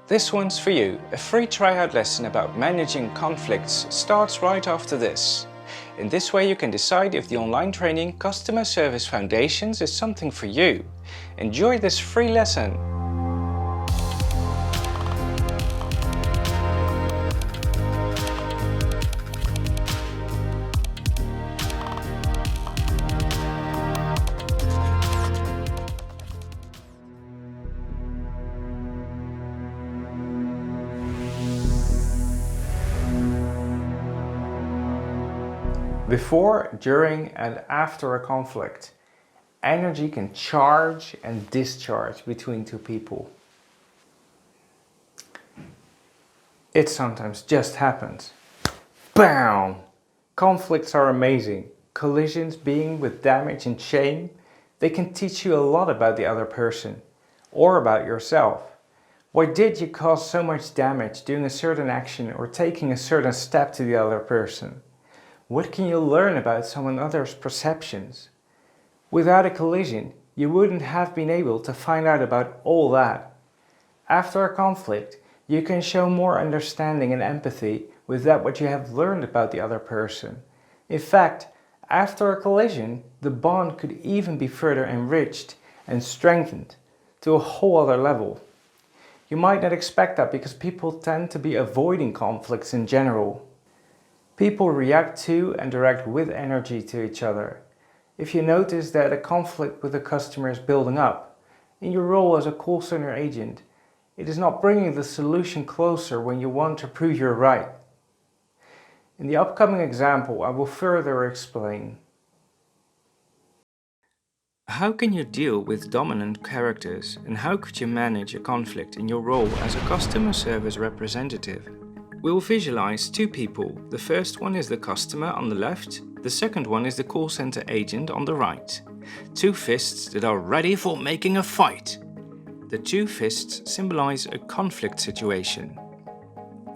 This one's for you. A free tryout lesson about managing conflicts starts right after this. In this way you can decide if the online training Customer Service Foundations is something for you. Enjoy this free lesson. Before, during and after a conflict, energy can charge and discharge between two people. It sometimes just happens. BAM! Conflicts are amazing. Collisions being with damage and shame, they can teach you a lot about the other person or about yourself. Why did you cause so much damage doing a certain action or taking a certain step to the other person? What can you learn about someone else's perceptions? Without a collision, you wouldn't have been able to find out about all that. After a conflict, you can show more understanding and empathy with that what you have learned about the other person. In fact, after a collision, the bond could even be further enriched and strengthened to a whole other level. You might not expect that because people tend to be avoiding conflicts in general. People react to and direct with energy to each other. If you notice that a conflict with a customer is building up, in your role as a call center agent, it is not bringing the solution closer when you want to prove you're right. In the upcoming example, I will further explain. How can you deal with dominant characters and how could you manage a conflict in your role as a customer service representative? We'll visualize two people. The first one is the customer on the left, the second one is the call center agent on the right. Two fists that are ready for making a fight. The two fists symbolize a conflict situation.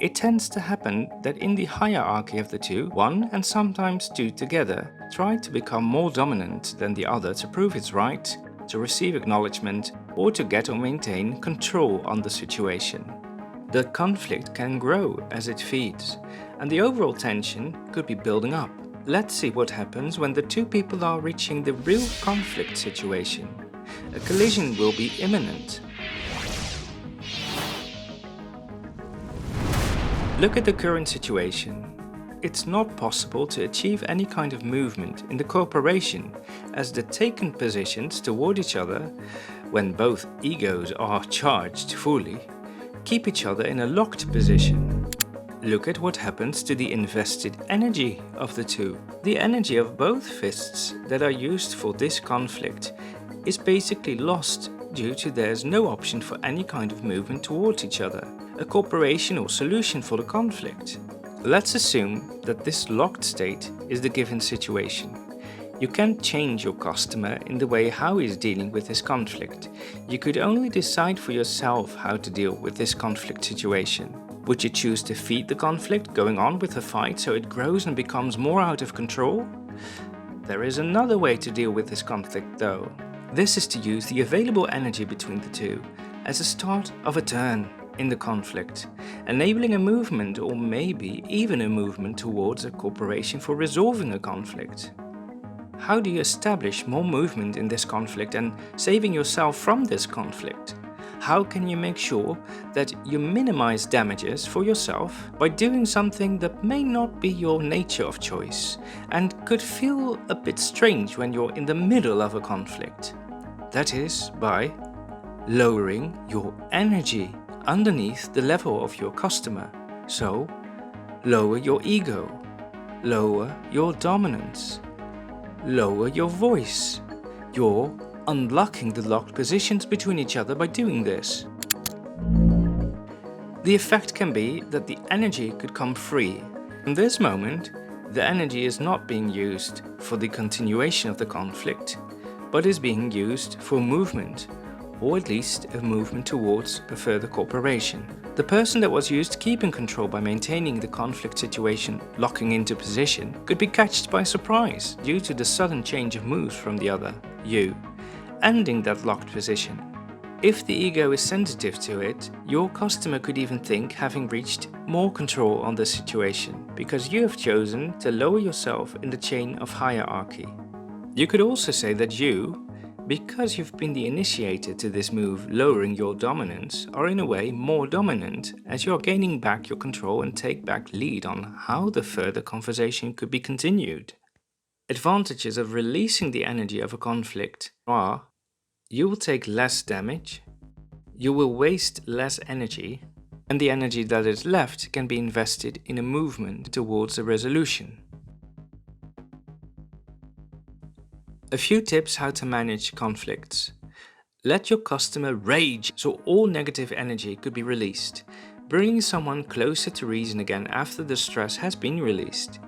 It tends to happen that in the hierarchy of the two, one and sometimes two together try to become more dominant than the other to prove it's right, to receive acknowledgement, or to get or maintain control on the situation. The conflict can grow as it feeds, and the overall tension could be building up. Let's see what happens when the two people are reaching the real conflict situation. A collision will be imminent. Look at the current situation. It's not possible to achieve any kind of movement in the cooperation as the taken positions toward each other, when both egos are charged fully, keep each other in a locked position. Look at what happens to the invested energy of the two. The energy of both fists that are used for this conflict is basically lost due to there's no option for any kind of movement towards each other, a cooperation or solution for the conflict. Let's assume that this locked state is the given situation. You can't change your customer in the way how he's dealing with his conflict. You could only decide for yourself how to deal with this conflict situation. Would you choose to feed the conflict going on with the fight so it grows and becomes more out of control? There is another way to deal with this conflict though. This is to use the available energy between the two as a start of a turn in the conflict, enabling a movement or maybe even a movement towards a cooperation for resolving a conflict. How do you establish more movement in this conflict and saving yourself from this conflict? How can you make sure that you minimize damages for yourself by doing something that may not be your nature of choice and could feel a bit strange when you're in the middle of a conflict? That is by lowering your energy underneath the level of your customer. So, lower your ego, lower your dominance. Lower your voice. You're unlocking the locked positions between each other by doing this. The effect can be that the energy could come free. In this moment, the energy is not being used for the continuation of the conflict, but is being used for movement, or at least a movement towards a further cooperation. The person that was used to keep in control by maintaining the conflict situation locking into position could be catched by surprise due to the sudden change of moves from the other, you, ending that locked position. If the ego is sensitive to it, your customer could even think having reached more control on the situation because you have chosen to lower yourself in the chain of hierarchy. You could also say that you, because you've been the initiator to this move lowering your dominance, are in a way more dominant as you are gaining back your control and take back lead on how the further conversation could be continued. Advantages of releasing the energy of a conflict are: you will take less damage, you will waste less energy, and the energy that is left can be invested in a movement towards a resolution. A few tips how to manage conflicts. Let your customer rage so all negative energy could be released, bringing someone closer to reason again after the stress has been released.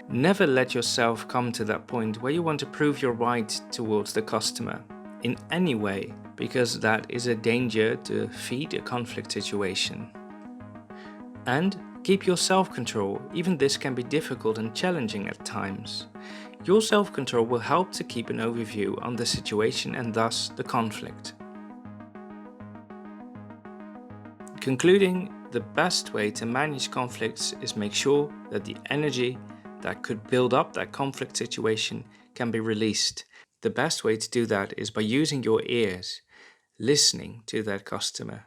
Never let yourself come to that point where you want to prove your right towards the customer in any way, because that is a danger to feed a conflict situation. And keep your self-control. Even this can be difficult and challenging at times. Your self-control will help to keep an overview on the situation and thus the conflict. Concluding, the best way to manage conflicts is make sure that the energy that could build up that conflict situation can be released. The best way to do that is by using your ears, listening to that customer,